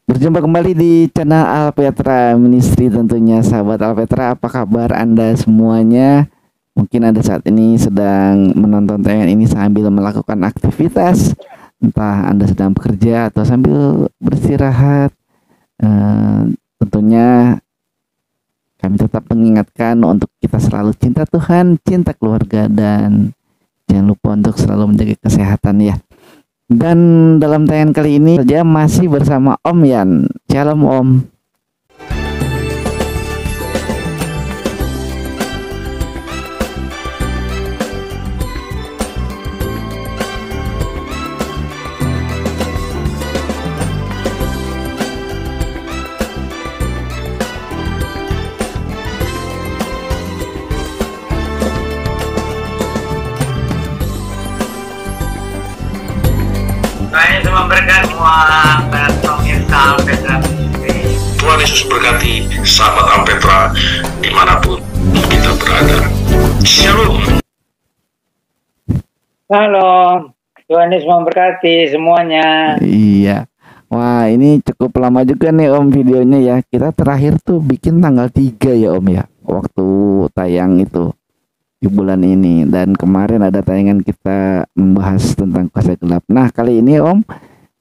Berjumpa kembali di channel Alpetra Ministry tentunya sahabat Alpetra, apa kabar Anda semuanya? Mungkin Anda saat ini sedang menonton tayangan ini sambil melakukan aktivitas, entah Anda sedang bekerja atau sambil beristirahat. Tentunya kami tetap mengingatkan untuk kita selalu cinta Tuhan, cinta keluarga, dan jangan lupa untuk selalu menjaga kesehatan ya. Dan dalam tayangan kali ini saja masih bersama Om Yan. Shalom Om. Saya semua berkat semua pemirsa Alpetra Ministry. Tuhan Yesus berkati sahabat Alpetra dimanapun kita berada. Shalom. Halo, Tuhan Yesus memberkati semuanya. Iya. Wah, ini cukup lama juga nih Om videonya ya. Kita terakhir tuh bikin tanggal 3 ya Om ya. Waktu tayang itu di bulan ini, dan kemarin ada tayangan kita membahas tentang kuasa gelap. Nah, kali ini Om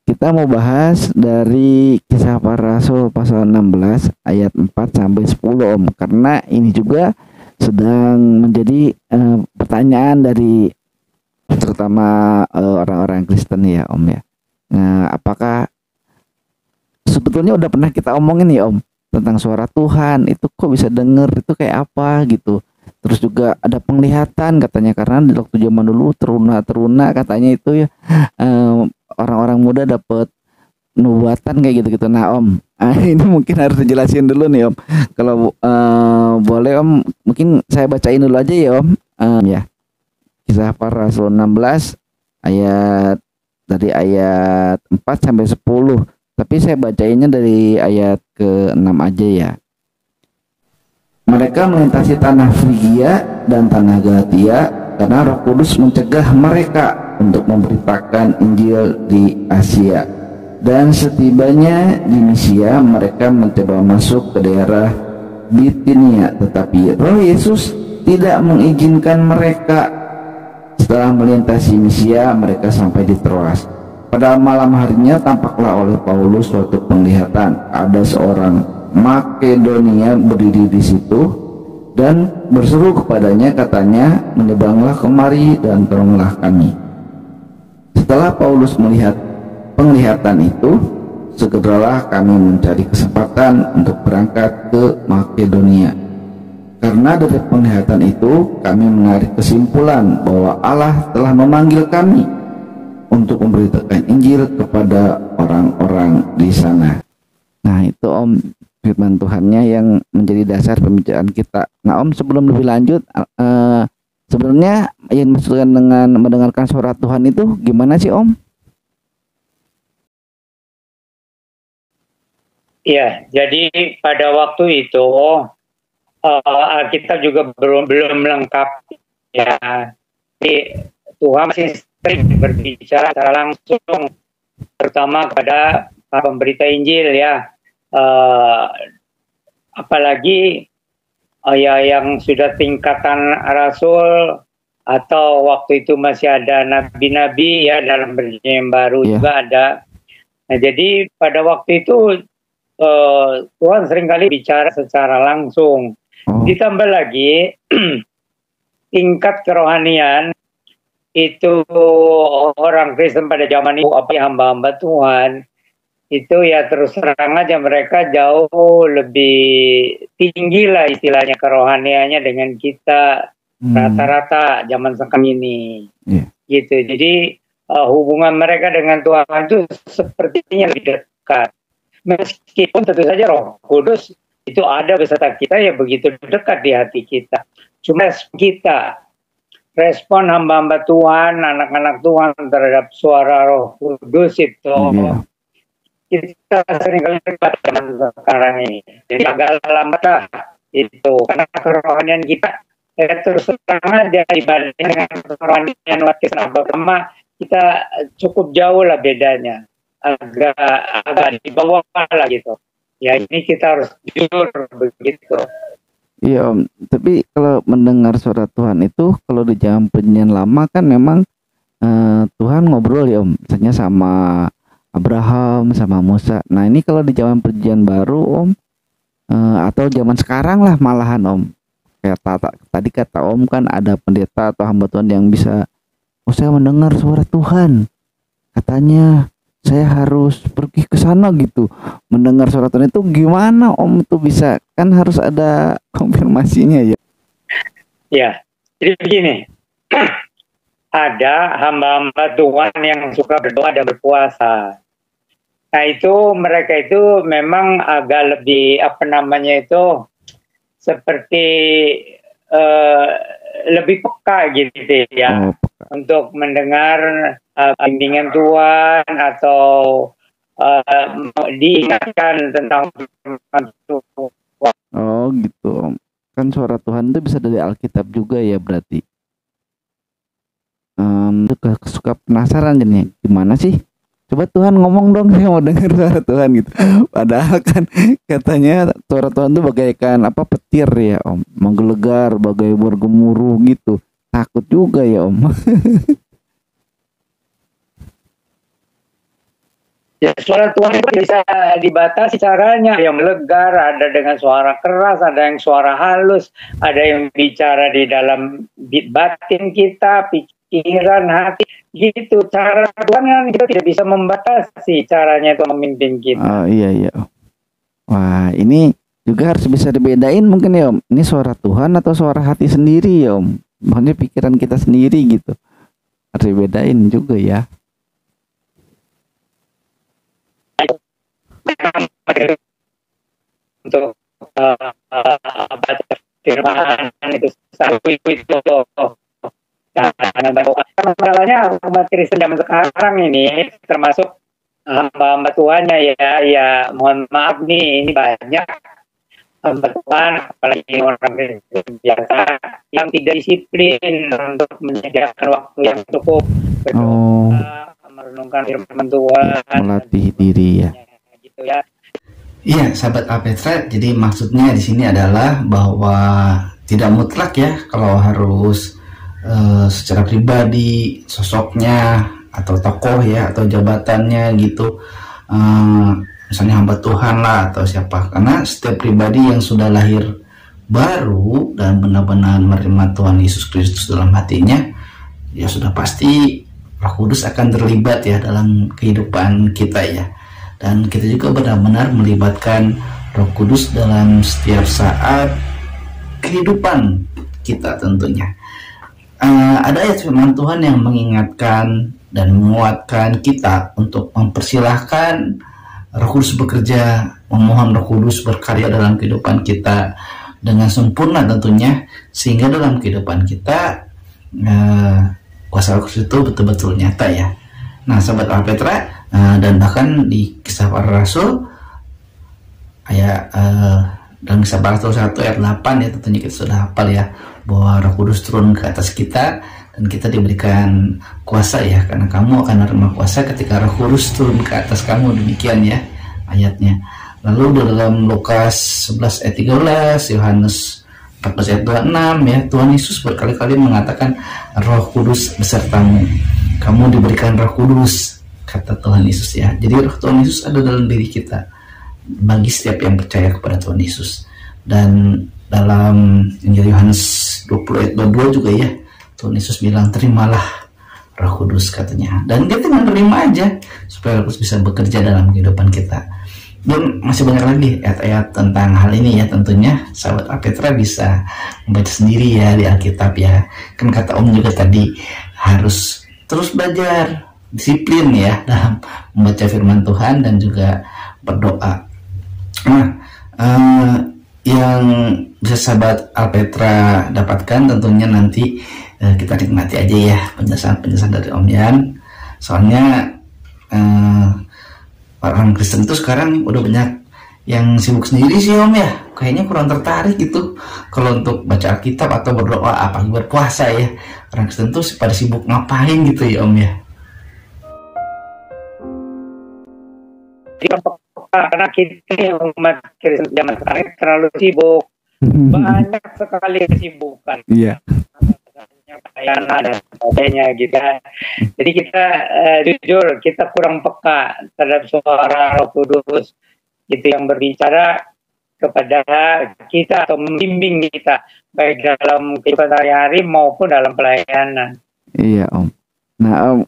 kita mau bahas dari Kisah Para Rasul pasal 16 ayat 4 sampai 10 Om, karena ini juga sedang menjadi pertanyaan dari terutama orang-orang Kristen ya Om ya. Nah, apakah sebetulnya udah pernah kita omongin ya Om tentang suara Tuhan itu kok bisa denger itu kayak apa gitu. Terus juga ada penglihatan katanya, karena di waktu zaman dulu teruna katanya itu ya, orang-orang muda dapat nubuatan kayak gitu-gitu. Nah Om, ini mungkin harus dijelasin dulu nih Om. Kalau boleh Om, mungkin saya bacain dulu aja ya Om. Ya, Kisah Para Rasul 16 ayat dari ayat 4 sampai 10. Tapi saya bacainnya dari ayat ke-6 aja ya. Mereka melintasi tanah Frigia dan tanah Galatia karena Roh Kudus mencegah mereka untuk memberitakan Injil di Asia. Dan setibanya di Misia, mereka mencoba masuk ke daerah Bitinia, tetapi Roh Yesus tidak mengizinkan mereka. Setelah melintasi Misia, mereka sampai di Troas. Pada malam harinya tampaklah oleh Paulus suatu penglihatan. Ada seorang Makedonia berdiri di situ dan berseru kepadanya, katanya, menyeberanglah kemari dan tolonglah kami. Setelah Paulus melihat penglihatan itu, segeralah kami mencari kesempatan untuk berangkat ke Makedonia. Karena dari penglihatan itu kami menarik kesimpulan bahwa Allah telah memanggil kami untuk memberitakan Injil kepada orang-orang di sana. Nah itu Om, firman Tuhannya yang menjadi dasar pembicaraan kita. Nah Om, sebelum lebih lanjut, sebenarnya yang dimaksudkan dengan mendengarkan suara Tuhan itu gimana sih Om? Ya, jadi pada waktu itu Alkitab juga belum lengkap ya. Jadi Tuhan masih sering berbicara secara langsung, terutama kepada pemberita Injil ya. Apalagi ya yang sudah tingkatan rasul, atau waktu itu masih ada nabi-nabi ya, dalam perjanjian baru juga ada. Nah, jadi pada waktu itu Tuhan seringkali bicara secara langsung. Ditambah lagi tingkat kerohanian itu, orang Kristen pada zaman itu, apa ya, hamba-hamba Tuhan itu ya terus terang aja mereka jauh lebih tinggi lah istilahnya kerohaniannya dengan kita rata-rata zaman sekarang ini. Gitu. Jadi hubungan mereka dengan Tuhan itu sepertinya lebih dekat. Meskipun tentu saja Roh Kudus itu ada beserta kita ya begitu dekat di hati kita. Cuma kita respon hamba-hamba Tuhan, anak-anak Tuhan terhadap suara Roh Kudus itu kita seringkali dekat dengan sekarang ini. Jadi agak lambat lah itu, karena kerohanian kita terus terang aja dibanding dengan kerohanian waktu pertama, kita cukup jauh lah bedanya. agak di bawah lah gitu. Ya ini kita harus jujur begitu. Iya Om, tapi kalau mendengar suara Tuhan itu kalau di zaman perjanjian lama kan memang Tuhan ngobrol ya Om, misalnya sama Abraham, sama Musa. Nah ini kalau di zaman perjanjian baru Om, atau zaman sekarang lah malahan Om, kayak tadi kata Om kan ada pendeta atau hamba Tuhan yang bisa, oh saya mendengar suara Tuhan, katanya saya harus pergi ke sana gitu. Mendengar suara Tuhan itu gimana Om tuh bisa? Kan harus ada konfirmasinya ya. Ya, jadi begini. Ada hamba-hamba Tuhan yang suka berdoa dan berpuasa. Nah itu mereka itu memang agak lebih seperti lebih peka gitu ya, untuk mendengar bimbingan Tuhan atau diingatkan tentang Tuhan. Oh gitu Om. Kan suara Tuhan itu bisa dari Alkitab juga ya berarti. Suka penasaran jadinya, gimana sih? Coba Tuhan ngomong dong, saya mau dengar suara Tuhan gitu. Padahal kan katanya suara Tuhan itu bagaikan petir ya Om, menggelegar, bagai bergemuruh gitu. Takut juga ya Om. Ya, suara Tuhan itu bisa dibatasi caranya. Yang melegar, ada dengan suara keras, ada yang suara halus, ada yang bicara di dalam batin kita, pikiran, hati, gitu. Cara Tuhan kan kita tidak bisa membatasi caranya itu memimpin kita. Oh iya. Wah ini juga harus bisa dibedain mungkin ya Om. Ini suara Tuhan atau suara hati sendiri ya Om. Maksudnya pikiran kita sendiri gitu. Harus dibedain juga ya. Untuk baca firman itu satu itu masalahnya umat Kristen zaman sekarang ini termasuk hamba-hamba Tuhannya ya mohon maaf nih, ini banyak hamba Tuhan apalagi orang Kristen biasa yang tidak disiplin untuk menyediakan waktu yang cukup berdoa, merenungkan firman Tuhan, melatih diri ya. Gitu ya. Iya, sahabat Alpetra. Jadi maksudnya di sini adalah bahwa tidak mutlak ya kalau harus secara pribadi sosoknya atau tokoh ya atau jabatannya gitu, misalnya hamba Tuhan lah atau siapa. Karena setiap pribadi yang sudah lahir baru dan benar-benar menerima Tuhan Yesus Kristus dalam hatinya, ya sudah pasti Roh Kudus akan terlibat ya dalam kehidupan kita ya. Dan kita juga benar-benar melibatkan Roh Kudus dalam setiap saat kehidupan kita tentunya. Ada ayat firman Tuhan yang mengingatkan dan menguatkan kita untuk mempersilahkan Roh Kudus bekerja, memohon Roh Kudus berkarya dalam kehidupan kita dengan sempurna tentunya, sehingga dalam kehidupan kita kuasa Roh Kudus itu betul-betul nyata ya. Nah, sahabat Alpetra, dan bahkan di Kisah Para Rasul dalam Kisah Para Rasul 1 ayat 8 ya, tentunya kita sudah hafal ya, bahwa Roh Kudus turun ke atas kita dan kita diberikan kuasa ya, karena kamu akan menerima kuasa ketika Roh Kudus turun ke atas kamu, demikian ya ayatnya. Lalu dalam Lukas 11 ayat 13, Yohanes 14 ayat 26 ya, Tuhan Yesus berkali-kali mengatakan Roh Kudus besertamu, kamu diberikan Roh Kudus, kata Tuhan Yesus ya. Jadi Roh Tuhan Yesus ada dalam diri kita bagi setiap yang percaya kepada Tuhan Yesus. Dan dalam Injil Yohanes 20 ayat 22 juga ya, Tuhan Yesus bilang terimalah Roh Kudus katanya. Dan kita menerima aja supaya Roh Kudus bisa bekerja dalam kehidupan kita. Dan masih banyak lagi ayat-ayat tentang hal ini ya, tentunya sahabat Alpetra bisa membaca sendiri ya di Alkitab ya. Kan kata Om juga tadi harus terus belajar, disiplin ya dalam membaca firman Tuhan dan juga berdoa. Nah, yang bisa sahabat Alpetra dapatkan tentunya nanti kita nikmati aja ya penjelasan dari Om Yan. Soalnya orang Kristen itu sekarang udah banyak yang sibuk sendiri sih Om ya. Kayaknya kurang tertarik gitu kalau untuk baca Alkitab atau berdoa, apalagi berpuasa ya. Orang Kristen tuh pada sibuk ngapain gitu ya Om ya. karena kita umat Kristen zaman sekarang terlalu sibuk, banyak sekali kesibukan. Iya. Pelayanan dan sebagainya gitu. Jadi kita jujur kita kurang peka terhadap suara Roh Kudus itu yang berbicara kepada kita atau membimbing kita baik dalam kehidupan sehari-hari maupun dalam pelayanan. Iya Om. Nah Om,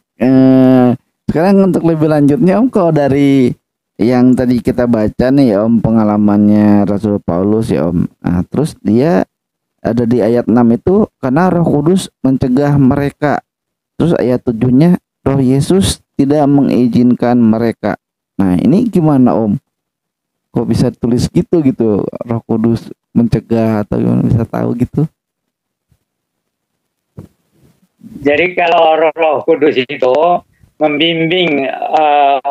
sekarang untuk lebih lanjutnya Om, kalau dari yang tadi kita baca nih Om, pengalamannya Rasul Paulus ya Om. Nah, terus dia ada di ayat 6 itu, karena Roh Kudus mencegah mereka. Terus ayat 7-nya, Roh Yesus tidak mengizinkan mereka. Nah ini gimana Om? Kok bisa tulis gitu Roh Kudus mencegah atau gimana, bisa tahu gitu? Jadi kalau Roh Kudus itu membimbing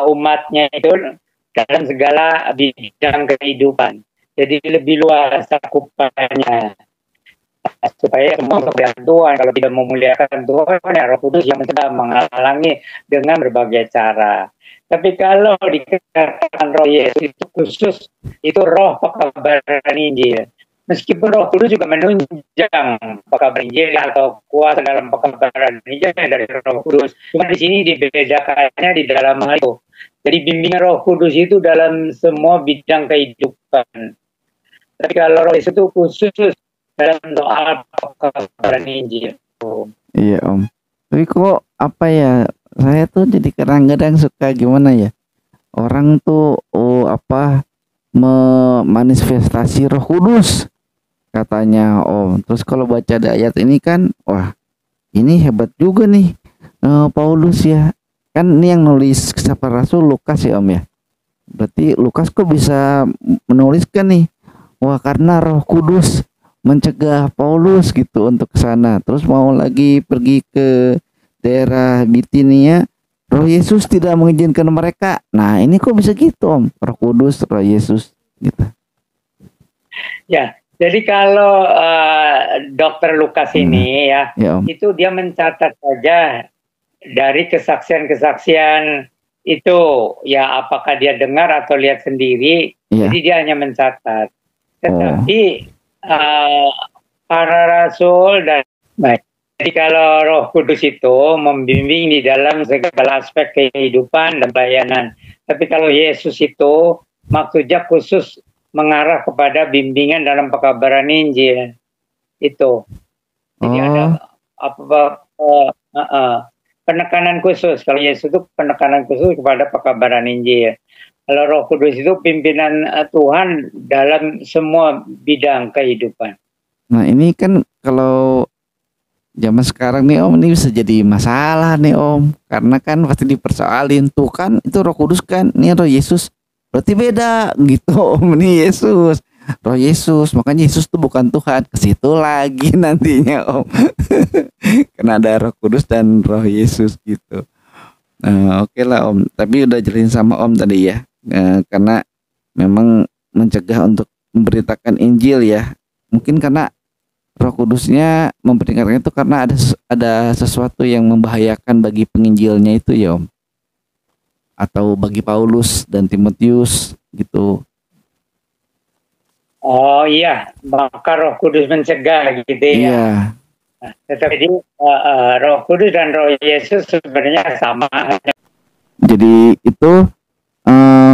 umatnya itu dalam segala bidang kehidupan. Jadi lebih luas cakupannya. Supaya semua kemuliaan Tuhan, kalau tidak memuliakan Tuhan, ya Roh Kudus yang mencegah, menghalangi dengan berbagai cara. Tapi kalau dikatakan Roh Yesus itu khusus, itu roh pekabaran Injil. Meskipun Roh Kudus juga menunjang pekabaran Injil atau kuasa dalam pekabaran Injil dari Roh Kudus. Cuma di sini dibedakannya di dalam hal itu. Jadi bimbingan Roh Kudus itu dalam semua bidang kehidupan. Tapi kalau Roh Yesus itu khusus dalam soal pekabaran Injil. Iya Om. Tapi kok apa ya? Saya tuh jadi kadang-kadang suka gimana ya? Orang tuh memanifestasi Roh Kudus katanya Om. Terus kalau baca di ayat ini kan, wah ini hebat juga nih Paulus ya. Kan ini yang nulis kisah para rasul Lukas ya Om ya. Berarti Lukas kok bisa menuliskan nih, wah karena Roh Kudus mencegah Paulus gitu untuk ke sana. Terus mau lagi pergi ke daerah Bitinia, Roh Yesus tidak mengizinkan mereka. Nah ini kok bisa gitu Om? Roh Kudus, Roh Yesus gitu. Ya, jadi kalau Dr. Lukas ini ya itu dia mencatat saja dari kesaksian-kesaksian itu, ya apakah dia dengar atau lihat sendiri. Jadi dia hanya mencatat. Tetapi para rasul dan baik. Jadi kalau Roh Kudus itu membimbing di dalam segala aspek kehidupan dan pelayanan. Tapi kalau Yesus itu maksudnya khusus mengarah kepada bimbingan dalam pekabaran Injil. Itu. Jadi ada penekanan khusus. Kalau Yesus itu penekanan khusus kepada pekabaran Injil. Kalau Roh Kudus itu pimpinan Tuhan dalam semua bidang kehidupan. Nah ini kan kalau zaman sekarang nih Om, ini bisa jadi masalah nih Om. Karena kan pasti dipersoalin, tuh kan itu Roh Kudus kan, ini Roh Yesus. Berarti beda gitu Om, ini Yesus, Roh Yesus. Makanya Yesus tuh bukan Tuhan. Ke situ lagi nantinya Om. Karena ada Roh Kudus dan Roh Yesus gitu. Oke lah Om, tapi udah jelasin sama Om tadi ya. Karena memang mencegah untuk memberitakan Injil ya. Mungkin karena Roh Kudusnya memperingatkan itu karena ada sesuatu yang membahayakan bagi penginjilnya itu ya Om. Atau bagi Paulus dan Timotius gitu. Oh iya, maka Roh Kudus mencegah gitu ya. Iya. Tetapi Roh Kudus dan Roh Yesus sebenarnya sama. Jadi itu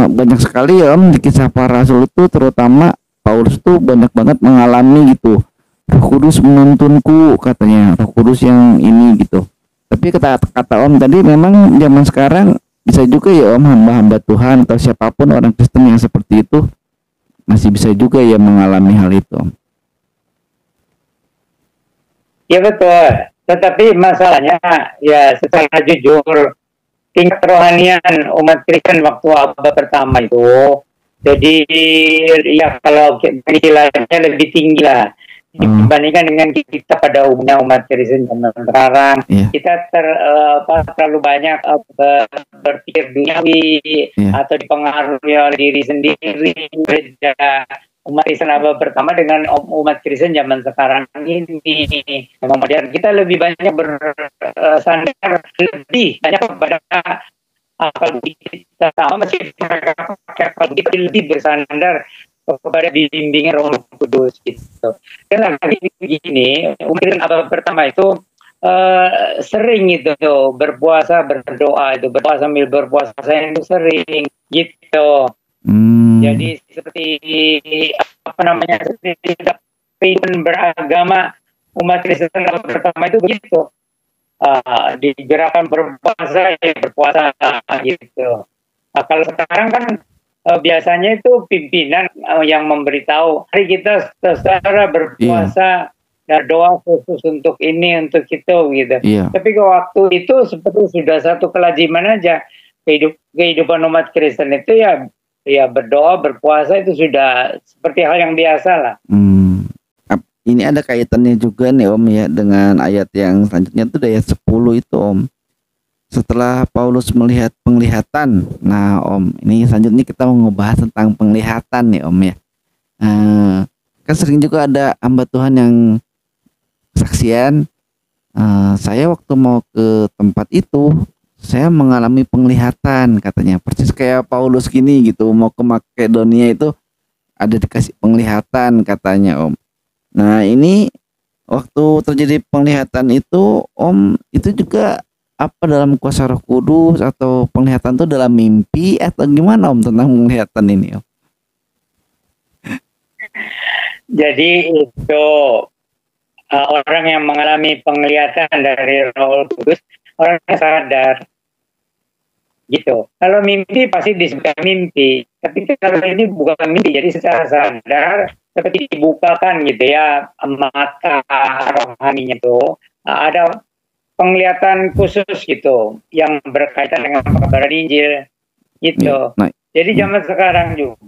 banyak sekali ya Om di kisah para rasul itu, terutama Paulus tuh banyak banget mengalami gitu. Roh Kudus menuntunku katanya, Roh Kudus yang ini gitu. Tapi kata Om tadi memang zaman sekarang bisa juga ya Om, hamba-hamba Tuhan atau siapapun orang Kristen yang seperti itu masih bisa juga ya mengalami hal itu Om. Ya betul. Tetapi masalahnya ya secara jujur tingkat kerohanian umat Kristen waktu abad pertama itu, jadi ya kalau nilainya lebih tinggi lah dibandingkan dengan kita pada umumnya umat Kristen zaman sekarang. Kita terlalu banyak berpikir duniawi atau dipengaruhi oleh diri sendiri. Umat Kristen abad pertama dengan umat Kristen zaman sekarang ini memang modern. Kita lebih banyak bersandar lebih banyak kepada akal kita sama, masih mereka pakai akal kita lebih bersandar kepada bimbingan Roh Kudus gitu. Dan lagi begini, mungkin apa pertama itu sering itu berpuasa berdoa itu berpuasa sambil berpuasa saya itu sering gitu. Jadi seperti apa namanya, seperti kehidupan beragama umat Kristen pertama itu begitu. Di gerakan berpuasa ya berpuasa gitu. Nah, kalau sekarang kan biasanya itu pimpinan yang memberitahu hari kita secara berpuasa dan doa khusus untuk ini untuk itu gitu. Tapi ke waktu itu seperti sudah satu kelaziman aja, kehidupan umat Kristen itu ya berdoa berpuasa itu sudah seperti hal yang biasa lah. Ini ada kaitannya juga nih Om ya dengan ayat yang selanjutnya itu ayat 10 itu Om. Setelah Paulus melihat penglihatan. Nah Om, ini selanjutnya kita mau ngebahas tentang penglihatan nih Om ya. Kan sering juga ada hamba Tuhan yang kesaksian, saya waktu mau ke tempat itu saya mengalami penglihatan katanya, persis kayak Paulus gini gitu, mau ke Makedonia itu ada dikasih penglihatan katanya Om. Nah ini waktu terjadi penglihatan itu Om, itu juga apa dalam kuasa Roh Kudus atau penglihatan itu dalam mimpi atau gimana Om tentang penglihatan ini Om? Jadi itu orang yang mengalami penglihatan dari Roh Kudus, orang yang sadar gitu. Kalau mimpi pasti disebut mimpi, tapi kalau ini bukan mimpi, jadi secara sadar seperti dibukakan gitu ya mata rohaninya tuh, ada penglihatan khusus gitu yang berkaitan dengan kabar Injil gitu. Jadi zaman sekarang juga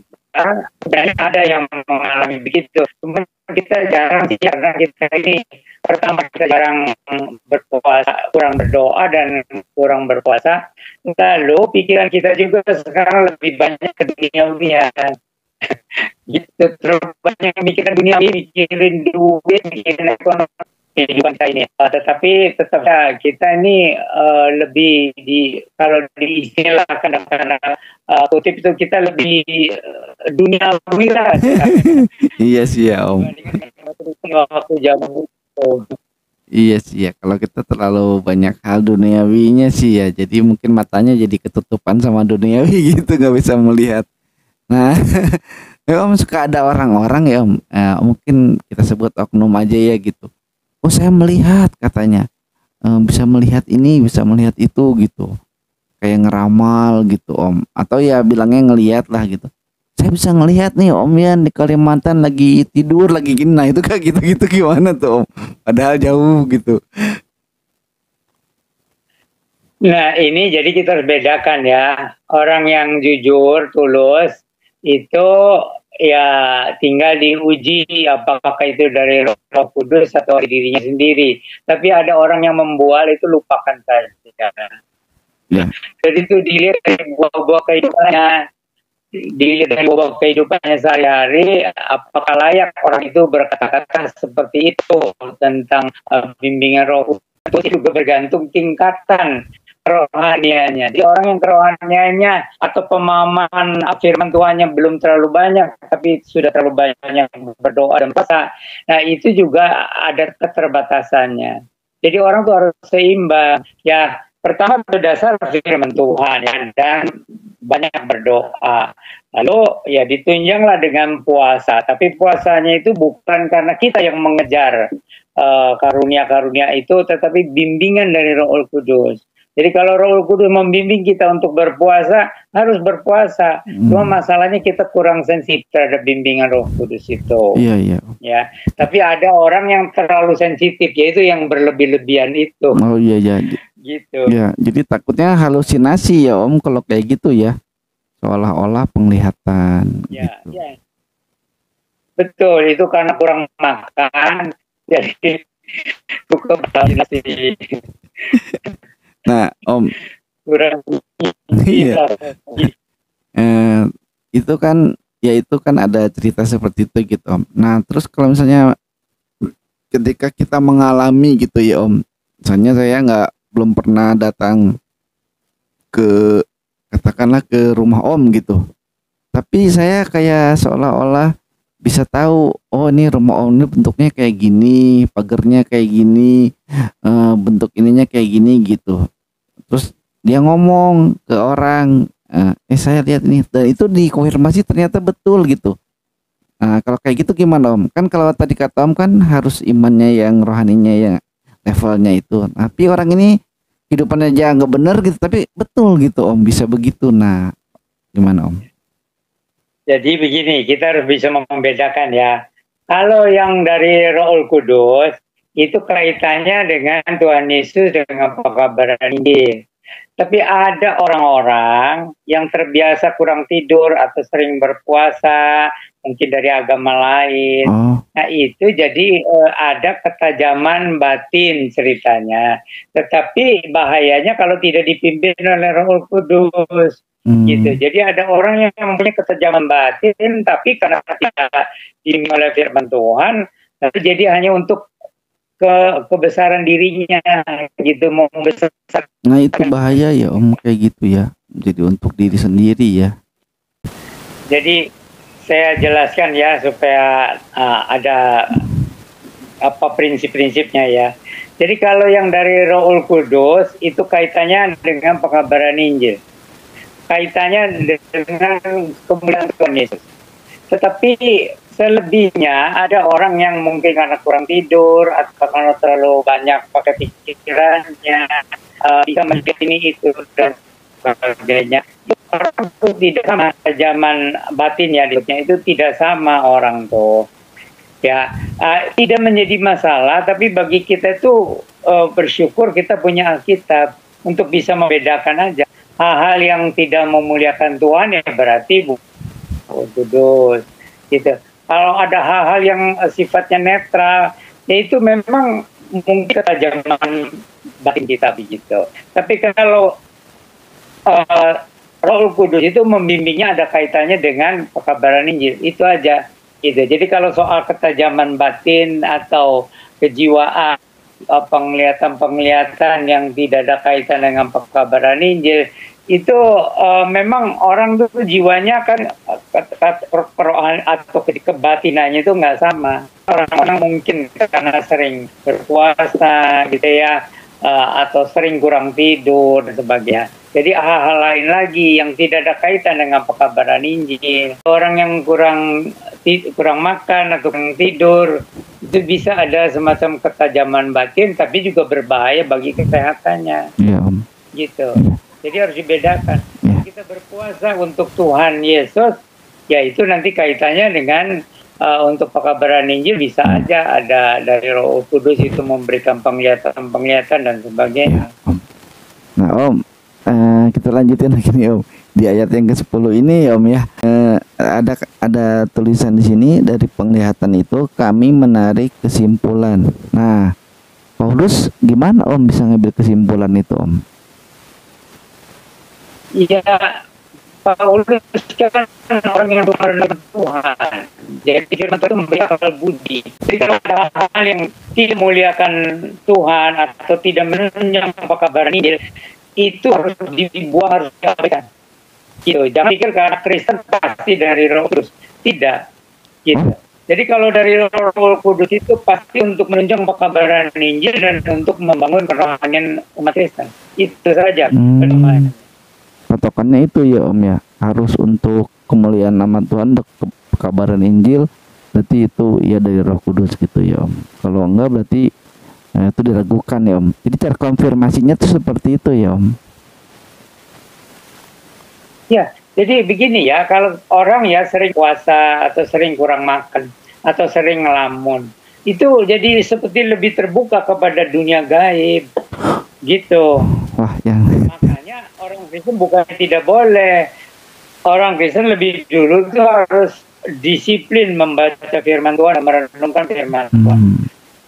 ada yang mengalami begitu. Cuma kita jarang sih, karena kita ini pertama kita jarang berpuasa, kurang berdoa dan kurang berpuasa. Lalu pikiran kita juga sekarang lebih banyak ke dunia gitu, terlalu banyak mikirin dunia, mikirin duit, mikirin ekonomi kehidupan kita ini. Tetapi tetap kita ini lebih kalau diistilahkan karena kutip itu kita lebih duniawi lah. Iya sih ya Om. Waktu zaman itu. Iya sih ya, kalau kita terlalu banyak hal duniawinya sih ya, jadi mungkin matanya jadi ketutupan sama duniawi gitu, nggak bisa melihat. Nah, ya Om, suka ada orang-orang ya Om, mungkin kita sebut oknum aja ya gitu. Oh saya melihat katanya, bisa melihat ini, bisa melihat itu gitu, kayak ngeramal gitu Om, atau ya bilangnya ngelihat lah gitu. Saya bisa ngelihat nih Om ya di Kalimantan lagi tidur lagi gini, nah itu kayak gitu-gitu gimana tuh Om? Padahal jauh gitu. Nah ini jadi kita harus bedakan ya, orang yang jujur, tulus itu ya tinggal diuji apakah itu dari Roh Kudus atau dari dirinya sendiri. Tapi ada orang yang membual itu lupakan saja. Ya. Jadi itu dilihat dari buah-buah kehidupannya, dilihat dari buah kehidupannya sehari-hari, apakah layak orang itu berkata-kata seperti itu tentang bimbingan Roh Kudus. Itu juga bergantung tingkatan kerohaniannya. Di orang yang kerohaniannya atau pemahaman firman Tuhannya belum terlalu banyak, tapi sudah terlalu banyak berdoa dan puasa, nah itu juga ada keterbatasannya. Jadi orang tuh harus seimbang. Ya, pertama berdasar firman Tuhan ya, dan banyak berdoa. Lalu ya ditunjanglah dengan puasa. Tapi puasanya itu bukan karena kita yang mengejar karunia-karunia itu, tetapi bimbingan dari Roh Kudus. Jadi kalau Roh Kudus membimbing kita untuk berpuasa, harus berpuasa. Cuma masalahnya kita kurang sensitif terhadap bimbingan Roh Kudus itu. Iya. Ya, tapi ada orang yang terlalu sensitif, yaitu yang berlebih-lebihan itu. Oh iya. Gitu. Ya, jadi takutnya halusinasi ya Om kalau kayak gitu ya. Seolah-olah penglihatan. Ya, gitu. Ya. Betul, itu karena kurang makan. Jadi cukup halusinasi. Nah Om, iya. Itu kan ada cerita seperti itu gitu Om. Nah terus kalau misalnya ketika kita mengalami gitu ya Om, misalnya saya belum pernah datang ke katakanlah ke rumah Om gitu. Tapi saya kayak seolah-olah bisa tahu, oh ini rumah Om ini bentuknya kayak gini, pagarnya kayak gini, bentuk ininya kayak gini gitu. Terus dia ngomong ke orang, saya lihat ini, dan itu dikonfirmasi ternyata betul gitu. Nah, kalau kayak gitu gimana Om? Kan kalau tadi kata Om kan harus imannya yang rohaninya yang levelnya itu. Tapi orang ini hidupannya aja nggak bener gitu, tapi betul gitu Om, bisa begitu. Nah, gimana Om? Jadi begini, kita harus bisa membedakan ya. Kalau yang dari Rohul Kudus, itu kaitannya dengan Tuhan Yesus, dengan pekabaran Injil. Tapi ada orang-orang yang terbiasa kurang tidur atau sering berpuasa, mungkin dari agama lain. Nah itu jadi ada ketajaman batin ceritanya. Tetapi bahayanya kalau tidak dipimpin oleh Roh Kudus. Gitu. Jadi ada orang yang mempunyai ketajaman batin, tapi karena tidak dipimpin oleh firman Tuhan, tapi jadi hanya untuk kebesaran dirinya gitu, mau besar. Nah itu bahaya ya Om, kayak gitu ya. Jadi untuk diri sendiri ya. Jadi saya jelaskan ya supaya ada apa prinsip-prinsipnya ya. Jadi kalau yang dari Rohul Kudus itu kaitannya dengan pekabaran Injil, kaitannya dengan kemuliaan Tuhan Yesus. Tetapi selebihnya ada orang yang mungkin karena kurang tidur atau karena terlalu banyak pakai pikirannya, bisa menjadi ini itu dan sebagainya. Orang itu tidak sama, zaman batin ya, itu tidak sama orang tuh. Ya, tidak menjadi masalah, tapi bagi kita itu bersyukur kita punya Alkitab untuk bisa membedakan aja hal-hal yang tidak memuliakan Tuhan ya berarti kudus gitu. Kalau ada hal-hal yang sifatnya netral, ya itu memang mungkin ketajaman batin kita begitu. Tapi kalau Roh Kudus itu membimbingnya ada kaitannya dengan pekabaran Injil, itu aja gitu. Jadi kalau soal ketajaman batin atau kejiwaan, penglihatan yang tidak ada kaitan dengan pekabaran Injil, itu memang orang tuh jiwanya kan kerohanian atau kebatinannya itu nggak sama. Orang-orang mungkin karena sering berpuasa gitu ya, atau sering kurang tidur dan sebagainya. Jadi hal-hal lain lagi yang tidak ada kaitan dengan pekabaran Injil. Orang yang kurang makan atau kurang tidur, itu bisa ada semacam ketajaman batin, tapi juga berbahaya bagi kesehatannya. Iya Om. Gitu. Jadi harus dibedakan. Kita berpuasa untuk Tuhan Yesus, ya itu nanti kaitannya dengan untuk pekabaran Injil bisa aja ada dari Roh Kudus itu memberikan penglihatan dan sebagainya. Ya, Om. Nah Om, kita lanjutin lagi nih Om. Di ayat yang ke-10 ini Om ya, ada tulisan di sini, dari penglihatan itu kami menarik kesimpulan. Nah, Paulus gimana Om bisa ngambil kesimpulan itu Om? Iya, Paulus kan orang yang berkenan Tuhan. Jadi firman Tuhan itu memberi akal budi. Jadi kalau ada hal yang tidak memuliakan Tuhan atau tidak menunjang pekabaran Injil, itu harus dibuang, harus diabaikan. Gitu. Jangan pikir karena Kristen pasti dari Roh Kudus. Tidak. Gitu. Jadi kalau dari Roh Kudus itu pasti untuk menunjang pekabaran Injil dan untuk membangun kerohanian umat Kristen. Itu saja. Patokannya itu ya Om ya, harus untuk kemuliaan nama Tuhan, untuk pekabaran Injil, berarti itu ya dari Roh Kudus gitu ya Om. Kalau enggak berarti itu diragukan ya Om. Jadi cara konfirmasinya tuh seperti itu ya Om. Ya, jadi begini ya, kalau orang ya sering puasa atau sering kurang makan atau sering ngelamun, itu jadi seperti lebih terbuka kepada dunia gaib gitu. Wah, yang makanya orang Kristen bukan tidak boleh. Orang Kristen lebih dulu itu harus disiplin membaca firman Tuhan dan merenungkan firman Tuhan.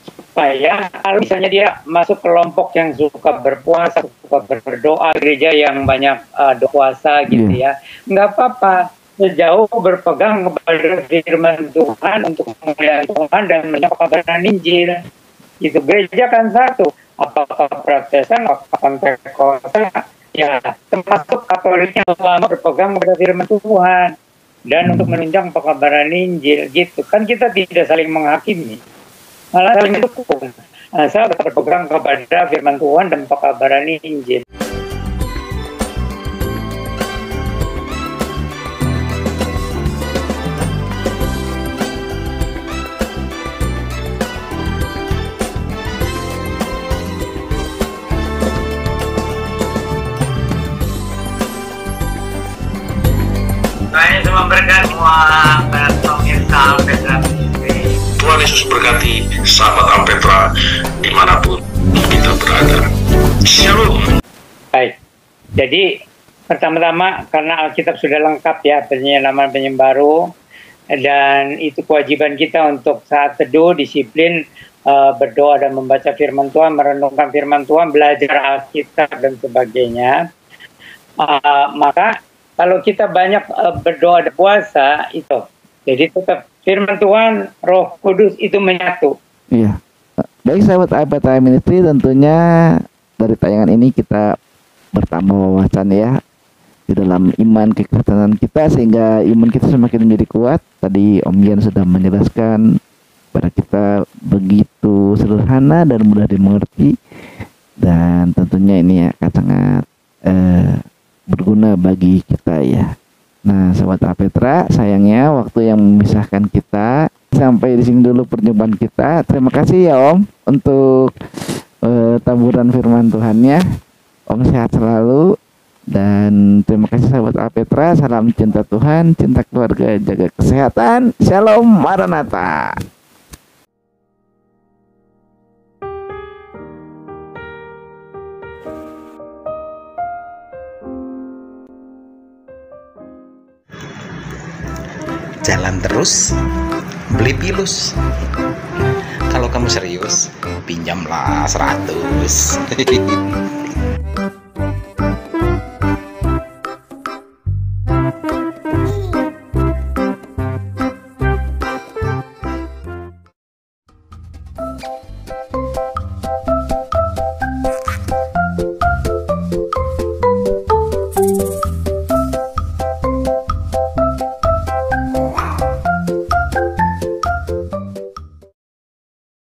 Supaya kalau misalnya dia masuk kelompok yang suka berpuasa, suka berdoa, gereja yang banyak puasa gitu ya, nggak apa-apa. Sejauh berpegang kepada firman Tuhan untuk memuliakan Tuhan dan menyampaikan Injil. Gitu. Gereja kan satu. Apakah Protestan, apakah Pentakosta, Ya, termasuk Katoliknya ulama berpegang pada firman Tuhan dan untuk menunjang pekabaran Injil gitu. Kan kita tidak saling menghakimi, malah saling mendukung. Saya berpegang kepada firman Tuhan dan pekabaran Injil. Saya cuma berkat semua pemirsa Alpetra TV. Tuhan Yesus berkati sahabat Alpetra dimanapun kita berada. Shalom. Baik, jadi pertama-tama karena Alkitab sudah lengkap ya, penyelaman baru, dan itu kewajiban kita untuk saat teduh, disiplin, berdoa dan membaca firman Tuhan, merenungkan firman Tuhan, belajar Alkitab dan sebagainya. Maka kalau kita banyak berdoa dan puasa itu, jadi tetap firman Tuhan, Roh Kudus itu menyatu. Iya. Baik sahabat Alpetra Ministry, tentunya dari tayangan ini kita bertambah wawasan ya di dalam iman kekristenan kita, sehingga iman kita semakin menjadi kuat. Tadi Om Yan sudah menjelaskan pada kita begitu sederhana dan mudah dimengerti, dan tentunya ini akan sangat berguna bagi kita ya. Nah, sahabat Alpetra, sayangnya waktu yang memisahkan kita. Sampai di sini dulu perjumpaan kita. Terima kasih ya Om untuk taburan firman Tuhannya. Om sehat selalu, dan terima kasih sahabat Alpetra. Salam cinta Tuhan, cinta keluarga, jaga kesehatan. Shalom, Maranatha. Jalan terus, beli pilus. Kalau kamu serius, pinjamlah 100.